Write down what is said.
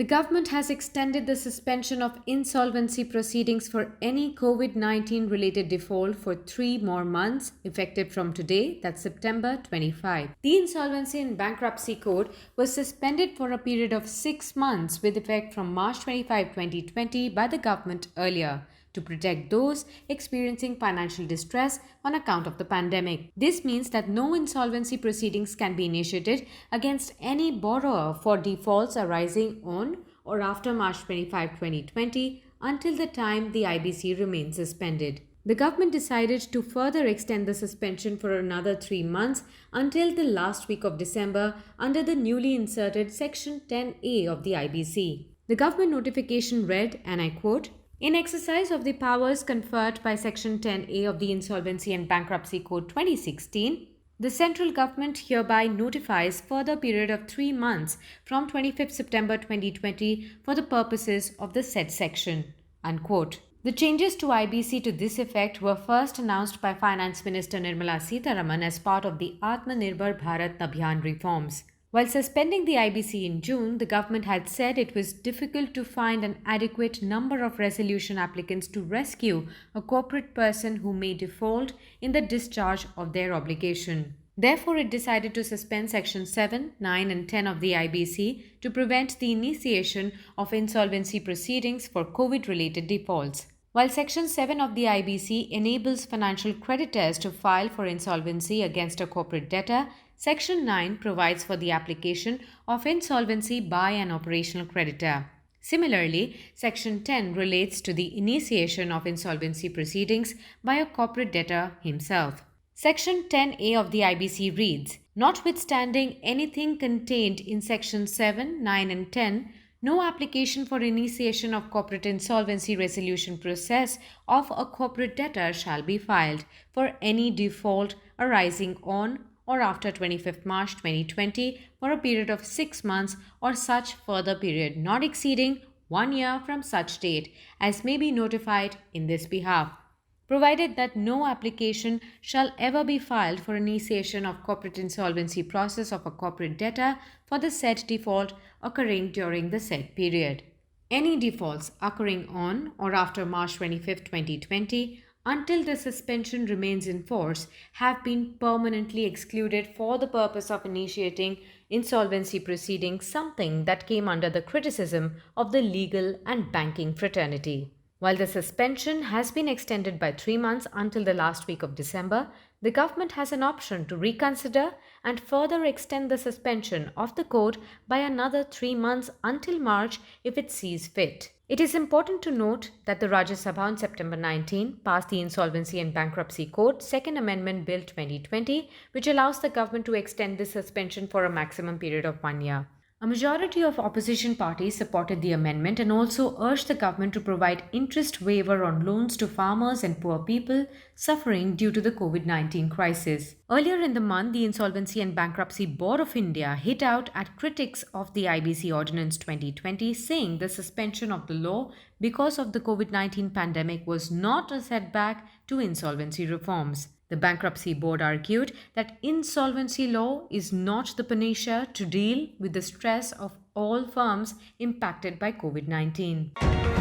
The government has extended the suspension of insolvency proceedings for any COVID 19 related default for 3 more months, effective from today, that's September 25. The Insolvency and Bankruptcy Code was suspended for a period of 6 months with effect from March 25, 2020, by the government earlier, to protect those experiencing financial distress on account of the pandemic. This means that no insolvency proceedings can be initiated against any borrower for defaults arising on or after March 25, 2020 until the time the IBC remains suspended. The government decided to further extend the suspension for another 3 months until the last week of December under the newly inserted Section 10A of the IBC. The government notification read, and I quote, "In exercise of the powers conferred by Section 10A of the Insolvency and Bankruptcy Code 2016, the central government hereby notifies further period of 3 months from 25th September 2020 for the purposes of the said section." Unquote. The changes to IBC to this effect were first announced by Finance Minister Nirmala Sitharaman as part of the Atmanirbhar Bharat Abhiyan reforms. While suspending the IBC in June, the government had said it was difficult to find an adequate number of resolution applicants to rescue a corporate person who may default in the discharge of their obligation. Therefore, it decided to suspend Section 7, 9, and 10 of the IBC to prevent the initiation of insolvency proceedings for COVID-related defaults. While Section 7 of the IBC enables financial creditors to file for insolvency against a corporate debtor, Section 9 provides for the application of insolvency by an operational creditor. Similarly, Section 10 relates to the initiation of insolvency proceedings by a corporate debtor himself. Section 10A of the IBC reads, "Notwithstanding anything contained in Section 7, 9, and 10, no application for initiation of corporate insolvency resolution process of a corporate debtor shall be filed for any default arising on or after 25th March 2020 for a period of 6 months or such further period not exceeding 1 year from such date as may be notified in this behalf, provided that no application shall ever be filed for initiation of corporate insolvency process of a corporate debtor for the said default occurring during the said period. Any defaults occurring on or after March 25, 2020 until the suspension remains in force have been permanently excluded for the purpose of initiating insolvency proceedings, something that came under the criticism of the legal and banking fraternity. While the suspension has been extended by 3 months until the last week of December, the government has an option to reconsider and further extend the suspension of the code by another 3 months until March if it sees fit. It is important to note that the Rajya Sabha on September 19 passed the Insolvency and Bankruptcy Code Second Amendment Bill 2020, which allows the government to extend this suspension for a maximum period of 1 year. A majority of opposition parties supported the amendment and also urged the government to provide interest waiver on loans to farmers and poor people suffering due to the COVID-19 crisis. Earlier in the month, the Insolvency and Bankruptcy Board of India hit out at critics of the IBC Ordinance 2020, saying the suspension of the law because of the COVID-19 pandemic was not a setback to insolvency reforms. The Bankruptcy Board argued that insolvency law is not the panacea to deal with the stress of all firms impacted by COVID-19.